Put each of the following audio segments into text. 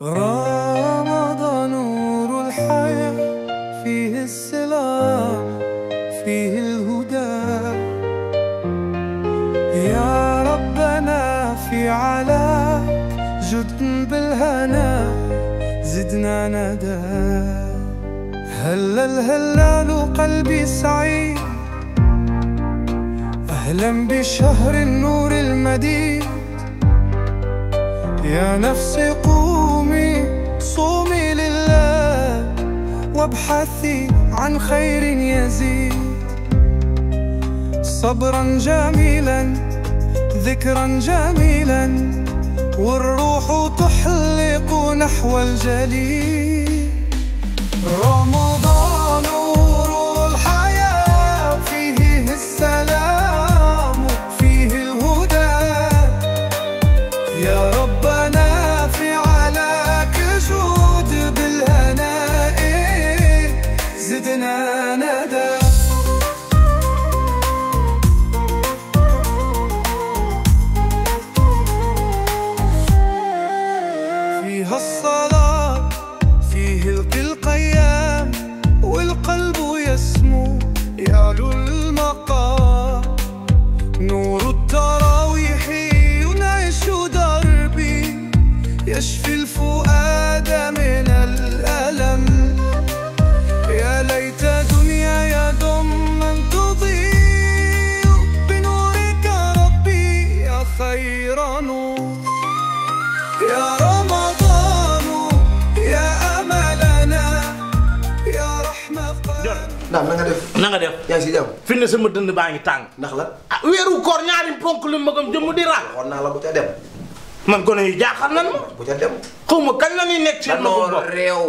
رمضان نور الحياة فيه السلام فيه الهدى يا ربنا في علاك جد بالهنا زدنا ندى هلل هلال قلبي سعيد أهلا بشهر النور المديد يا نفسي قومي صومي لله وابحثي عن خير يزيد صبرا جميلا ذكرا جميلا والروح تحلق نحو الجليل رمضان نور الحياة فيه السلام فيه الهدى يا ربنا في علاك جود بالهناء زدنا ندى فيها الصلاة فيه القيام والقلب يسمو يعلو المقام نور التراويح ينعش دربي يشفي الفؤاد من الألم يا ليت دنياي دوما تضيء بنورك ربي يا خير نور يا رمضان يا أملنا يا رحمة Naam na nga def. na nga def. yaa ngi si jàmm. fi ne sama dënd baa ngi tàng. ndax la. ah weeru koor ñaari ponk lu magam jëmm di raak. waxoon naa la bu ca dem. man gone yu jaaxal nan ma. bu ca dem. xaw ma kañ la ñuy nekk seen magam bopp réew.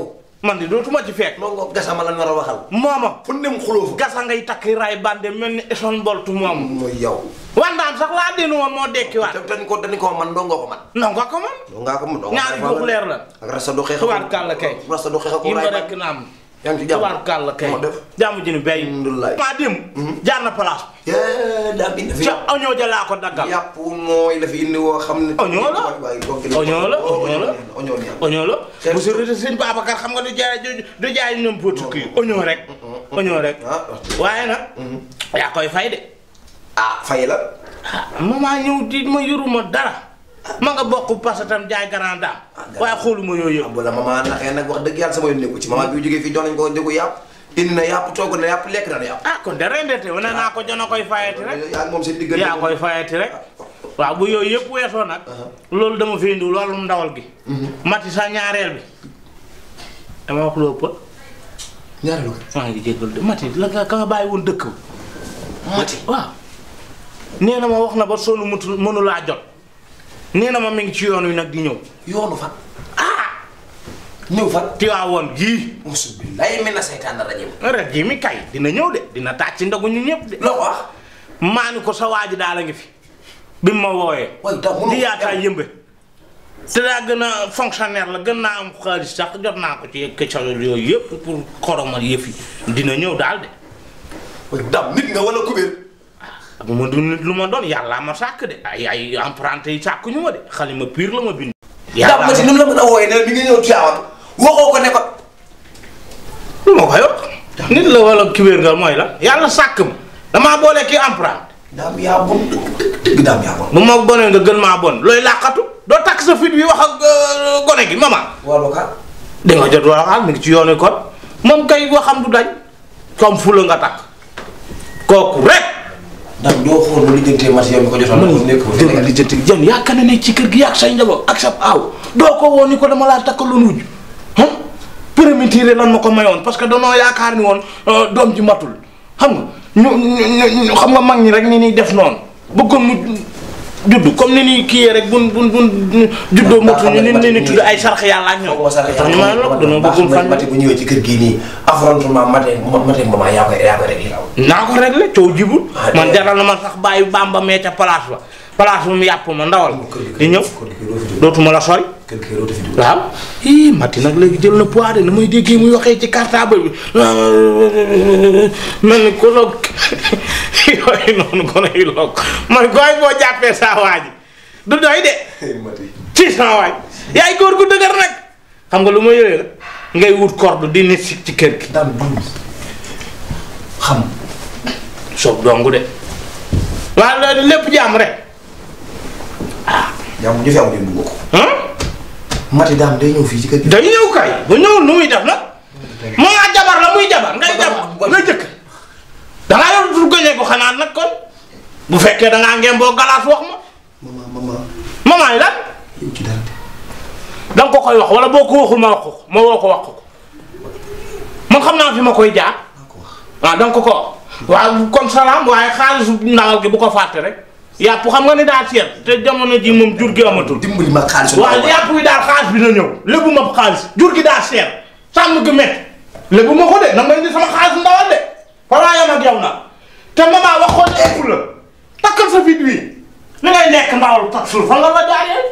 man di dootuma ci fekk. noo nga gasama la nar a waxal. mooma. fu nem xuloo fa. gasa ngay takki raay bande mel ni Eson Boltu moom. mooy yow. wandaan sax laa dénnu woon moo dekkiwaat. dañ ko man doo nga ko man. non nga ko man. doo ngaa ko man doo ñaari gox leer la. ak rasta du xeex. tubaar kàll kay. rasta du xeex ak yi ma raay rek naam. yaa ngi ci jàmm. tubaar kàll kay. moo def. jàmm ji ni bay. alhamdulilah. maa dem. jaar na place. daa bind fi. ca oñoo ja laa ko daggal. yàpp mooy la fi indi woo xam ne. oñoo la oñoo la oñoo la oñoo la bu si rëdd sëñ Babacar xam nga du jaay ñoom potu kii oñoo rek oñoo rek waaye nag yaa koy fay de ah fay la maman ñëw di ma yoruma dara ma nga bokk parce que tam jaay grand dame waaye xooluma yooyu yëpp bu la maman naxee nag wax dëgg yàlla sama yoon nekku ci maman bi jógee fii jox nañ ko njëgu yàpp indi na yàpp togg na yàpp lekk na yàpp ah kon de rendete wane naa ko jona koy fayati rek yaa moom seen diggante yaa koy fayati rek waaw bu yooyu yëpp weesoo nag loolu dama fi indi wàllum ndawal gi mati sa ñaareel bi dama wax lu ëpp ñaareelu ko maa ngi jéggal de mati la ka nga bàyyi woon dëkk mati waaw nee na ma wax na ba sonu mënu laa jot nee na ma mi ngi ci yoon wi nag di ñëw yoonu fan ñëw fan Tiwaawoon gii musubillahi mina seytaane rajim rek ji mi kay dina ñëw de dina tàcc ndogu ñu ñëpp de loo wax maa ni ko sa waa ji daal a ngi fi bi ma wooyee di yaataa yëmbe te daa gën a fonctionnaire la gën naa am xaalis sax jot naa ko ci question yooyu yëpp pour xoromal yëf yi dina ñëw daal de dam nit nga wala kubéer bu ma du nit lu ma doon yàlla ma sàkk de ay emprunté yi sàkk ñu ma de xalima pire la ma bind dam ma ci ni mu la mën a wooyee ne mi ngi ñëw Tiwaawan waxoo ko ne ko lu ma koy wax nit la wala kubéer nga mooy la yàlla sàkk ma damaa boole kii emprunté daam yaa bon dëgg daam yaa bon bu ma bonee nga gën maa bon looy làqatu doo takk sa fit bi wax ak gone gi maman wàllu ka di nga jot waxal mi ngi ci yoonu kon moom kay waxam du dañ comme fula nga takk kooku rek daam doo xool lu lijjantee mat yow mi ko jotoon man dama lijjanti jën yaakaar na ne ci kër gi yàq say njaboot ak sa aaw doo ko woon ni ko dama laa takkaloon wujj permettre lan ma ko mayoon parce que danoo yaakaar ni woon doom ji matul xam nga ñu xam nga mag ñi rek ni ñuy def noonu bëggoon mu judd comme ni ñuy kii rek bun juddoo matul ñu ni tudd ay sarx yàlla ak ñoom tax ñu ma la dañoo bëggoon fan mati bu ñëwee ci kër gii nii affrontement mate maman yaa koy réglé naa ko réglé coow jibul man jaral na ma sax bàyyi Bamba mee ca place ba place bu mu yàpp ma ndawal di ñëw dootuma la sori waaw ii Mati nag léegi jël na poids de na may déggee muy waxee ci cartable bi mel ni ko loog yooyu noonu ko nay loog man gooy boo jàppee saa waa ji du doy de ci saa waay yaay góor gu dëgër nag xam nga lu ma yëlee ngay wut corde di nit si ci kër gi. daan dund xam. soog dongu de waaw lépp jàmm rek jàmm ju fi am dund ko. Mati daam day ñëw fii ci kër gi. day ñëw kay ba ñëwul nu muy def nag moo nga jabar la muy jabar ngay jabar nga jëkk dangaa yor du gëñee ko xanaa nag kon bu fekkee dangaa ngeen boo galaas wax ma. maman yi lan. yow ci dara. danga ko koy wax wala boo ko waxul ma wax ko ma woo ko wax ko man xam naa fi ma koy jaar. waaw danga ko ko waaw kon salaam waaye xaalisu ndawal gi bu ko fàtte rek yàpp xam nga ni daa seet te jamono ji moom jur gi amatul. dimbali ma xaalis. waaw yàpp wi daal xaalis bi na ñëw lébu ma xaalis jur gi daa seet sàmm gi métti lébu ma ko de na nga indi sama xaalis ndawal de falaa yam ak yow na te maman wax ko ëpp la takkal sa fit wi li ngay nekk ndawal tak suuf fa nga la jaaree.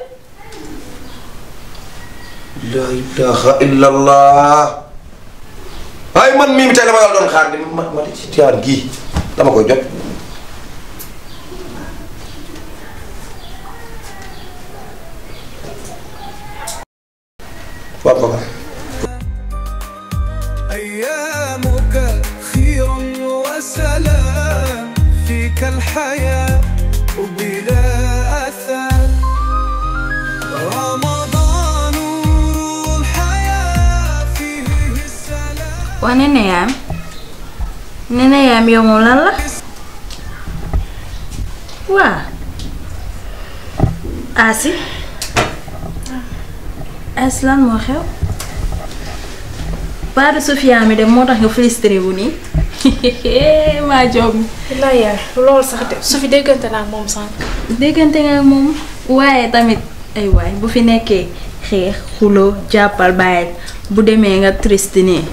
la ilaha illallah. ay man mii tey la ma doon xaar di ma ci tiyaan gii dama koy jot. waaw. أيامك خير وسلام فيك الحياة وبلا أثار رمضان نور الحياة فيه السلام. waa Néné yaam yow moom lan la waa Asi lan moo xew Baadu Sofia mi de moo tax nga frustré wu nii maa joom la yaay loolu sax de su fi déggante naa moom sànq. déggante nga moom waaye tamit ay waay bu fi nekkee xeex xuloo jàppal bàyyi bu demee nga triste nii.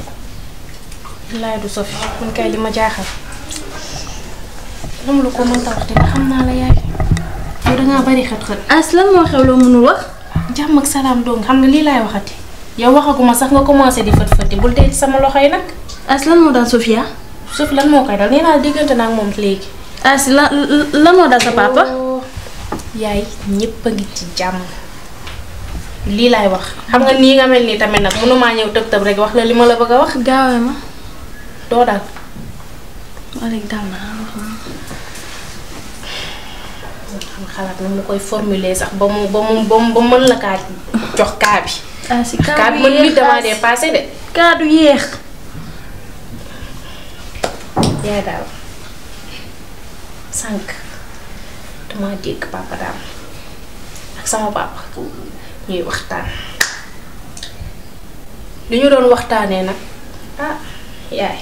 laay du Sofi man kay li ma jaaxal am lu ko mënta wax te xam naa la yaay yow dangaa bari xët-xët. As lan moo xew loo mënul wax. jàmm ak salaam dong xam nga lii laay waxati yow waxaguma sax nga commencé di fët-fëti bul dee ci sama loxo yi nag. As lan moo dal Sofia. Sofi lan moo koy dal nee naa diggante naa ak moom léegi. As lan moo dal sa papa. yaay ñëpp a ngi ci jàmm lii laay wax xam nga nii nga mel nii tamit nag mënumaa ñëw tëb tëb rek wax la li ma la bëgg a wax. gaawee ma. doo daal. wala daal naa xam xalaat na mu koy formuler sax ba mu mën la kaa jox kaa bi. si kaa bi mën nit damaa dépassé de. kaa du yéex. yaay daal sànq dama dégg papa daal ak sama papa ñuy waxtaan li ñu doon waxtaanee nag ah yaay.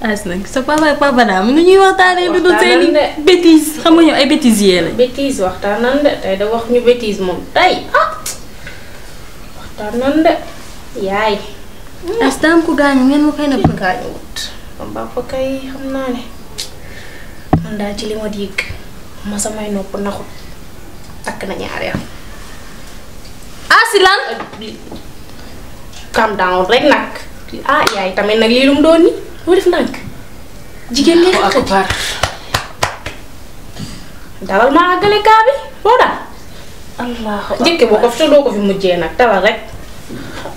As nag sa papa ak papa daal mu ngi ñuy waxtaanee. du dul seeni bêtise xam nga ñoom ay bêtisier la. bêtise waxtaan nan de tey da wax ñu bêtise moom tey waxtaan nan de yaay. As daam ko gaañu ngeen ma koy nëbb. gaañu wut man papa kay xam naa ne man daal ci li ma dégg ma samay nopp naxut takk na ñaareel. Asi lan. calm down rek nag ah yaay tamit nag lii lu mu doon ni lu def ndànk jigéen ngay xëcc dalal maa àggale kaa bi boo daal allah njëkke boo ko fi te doo ko fi mujjee nag dalal rek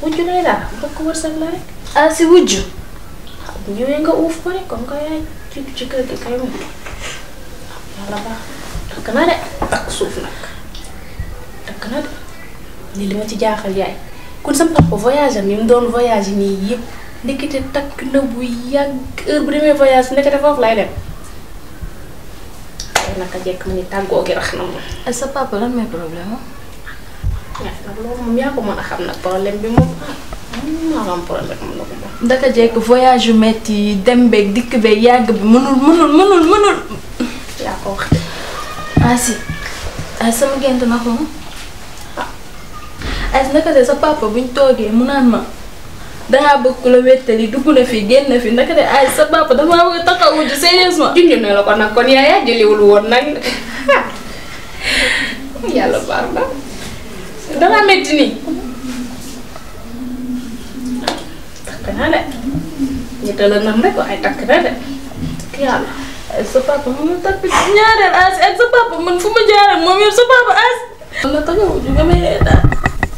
wujju lay daal bokk wërsëg la rek. Asi wujju. bu ñëwee nga uuf ko rek comme que yaay ci kër gi kay moom yàlla baax takk na de takk suuf nag takk na de lii li ma ci jaaxal yaay kon sama papa voyage am yi mu doon voyage nii yëpp ndekete takk na bu yàgg heure bu demee voyage ndekete foofu lay dem tey naka jekk mu ni tàggoo gi rax na moom. sa papa lan mooy problème am. yaa nag loolu moom yaa ko mën a xam nag problème bi moom maa am problème am na ko moom. daka jekk voyage yu metti yi dem beeg dikk beeg yàgg bi mënul. yaa ko wax. Asi sama gént na ko as naka de sa papa buñ toogee mu naan ma dangaa bëgg ku la wéttali dugg na fi génn fi naka de ay sa papa damaa bëgg taxawu ji sérieusement. junj ne la ko nag kon yaa jëliwul woon nag yàlla baax na dangaa metti nii takk na de ñetta la nam rek waaye takk na de takk yàlla. sa papa mënul takk ñaareel as ak sa papa man fu ma jaaree moom yow sa papa as. man la taxawu ji nga may reetaan.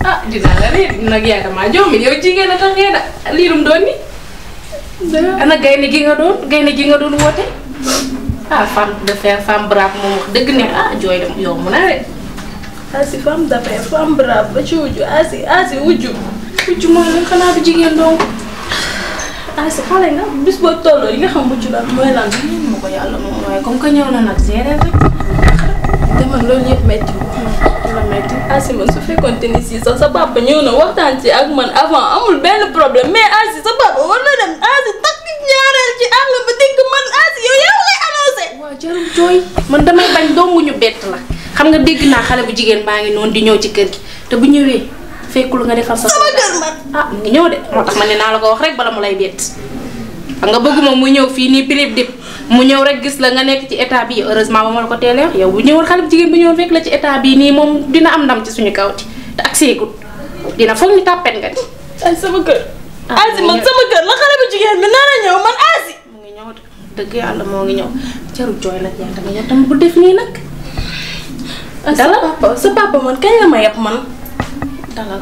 ah dinaa la réer nag yaa damaa jommi yow jigéen a tax ngeen a lii lu mu doon ni ana gaynde gi nga doon woote ah femme d'affaires femme brave moom wax dëgg ne ah jooy dem yomb na de. Asi femme d'affaires femme brave ba ci wujju asi wujju mooy lan xanaa du jigéen donc. asi xale nga bis boo tolloo yi nga xam wujju la mooy lan. ma ko yàlla moom waaye comme que ñëw na nag gérer rek. te man loolu yëpp métti la métti asi man su fekkoonte ni si sax sa papa ñëw na waxtaan ci ak man avant amul benn problème mais asi sa papa war na dem asi takk ñaareel ci àll ba dégg man asi yow yaa koy annoncé. waaw jarul jooy man damay bañ doomu ñu bett la xam nga dégg naa xale bu jigéen baa ngi noonu di ñëw ci kër gi te bu ñëwee fekkul nga defal sa. sama kër man ah mu ngi ñëw de moo tax ma ne naa la ko wax rek bala mu lay bett xam nga bëgguma mu ñëw fii nii pirip dip mu ñëw rek gis la nga nekk ci état bi heureusement ba ma la ko teelee wax yow bu ñëwoon xale bu jigéen bu ñëwoon fekk la ci état bii nii moom dina am ndam ci suñu kawti te ak seegut dina foog ñu tàppet nga di. ay sama kër. asi man sama kër la xale bu jigéen bi nar a ñëw man asi. mu ngi ñëw de dëgg yàlla moo ngi ñëw jarul jooy nag yaa tamit yow tamit bu def nii nag. dalal sa papa man kañ la ma yab man. dalal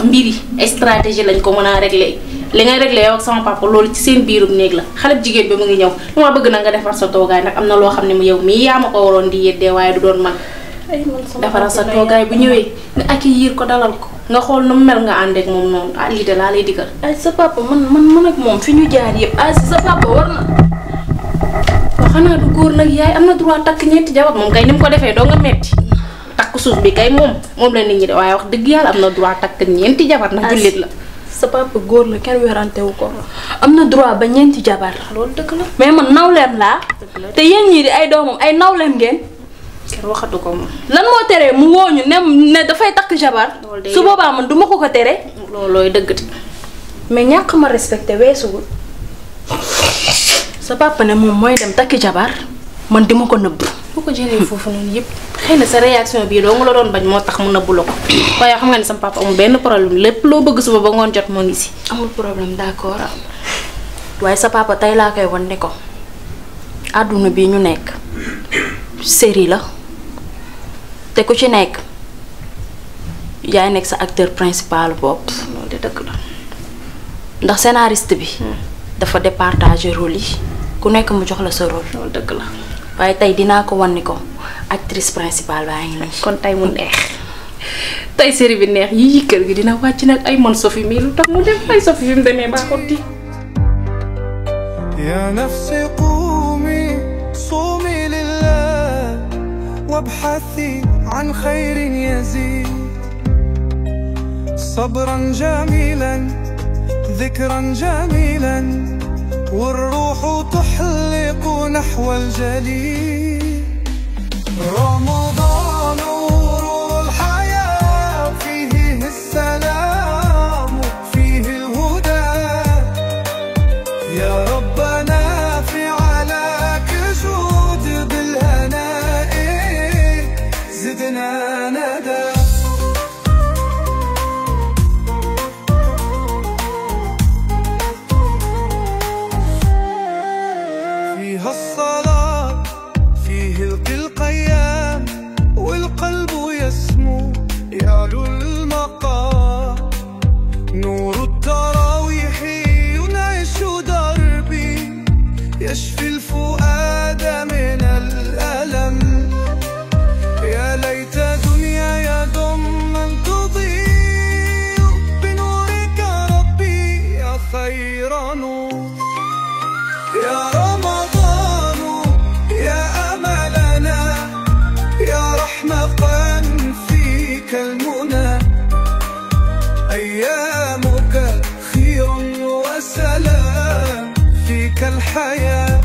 mbir yi ay stratégie lañ ko mën a régler li ngay régler yow ak sama papa loolu ci seen biirum néeg la xale bu jigéen bi mu ngi ñëw dama bëgg na nga defar sa toogaay nag am na loo xam ne mu yow mii yaa ma ko waroon di yeddee waaye du doon man. ay man sama defaral sa toogaay bu ñëwee nga accueillir ko dalal ko nga xool nu mu mel nga ànd ak moom noonu ah lii de laa lay digal. ay sa papa man ak moom fi ñu jaar yëpp asi sa papa war na. waaw xanaa du góor nag yaay am na droit takk ñeenti jabar moom kay ni mu ko defee doo nga metti takk suuf bi kay moom la nit ñi de waaye wax dëgg yàlla am na droit takk ñeenti jabar ndax jullit la. sa papa góor la kenn werante wu ko. am na droit ba ñeenti jabar. loolu dëgg la. mais man nawleem laa. te yéen ñii di ay doomam ay nawleem ngeen. kenn waxatu ko moom. lan moo teree mu woo ñu ne dafay takk jabar. su boobaa man duma ko tere. loolooy dëgg te. mais ñàkk ma respecté weesuwul. sa papa ne moom mooy dem takki jabar man di ma ko nëbb. bu ko jëlee foofu noonu yëpp xëy na sa réaction bii doo nga la doon bañ moo tax mu nëbbu la ko waaye xam nga ne sama papa amul benn problème lépp loo bëgg suba ba ngoon jot moo ngi si. amul problème d'accord waaye sa papa tey laa koy wan ne ko àdduna bi ñu nekk série la te ku ci nekk yaay nekk sa acteur principal bopp. loolu de dëgg la. ndax scénariste bi. dafa départager rôle yi ku nekk mu jox la sa rôle. loolu dëgg la. waaye tey dinaa ko wan ni ko actrice principale baa ngi nii. kon tey mu neex tey série bi neex yii kër gi dina wàcc nag ay man Sophie mii lu tax mu dem ay Sophie fi mu demee baaxut di. يا نفسي قومي صومي لله وابحثي عن خير يزيد صبرا جميلا ذكرا جميلا والروح تحلق نحو الجليل رمضان نور الحياة فيه السلام فيه الهدى يا ربنا في علاك جود بالهناء زدنا ندى فيها الصلاة فيه القيام والقلب يسمو يعلو المقام نور التراويح ينعش دربي يشفي الفؤاد من الألم يا ليت دنياي دوما تضيء بنورك ربي يا خير نور يا رمضان يا أملنا يا رحمة فيك المنى أيامك خير وسلام فيك الحياة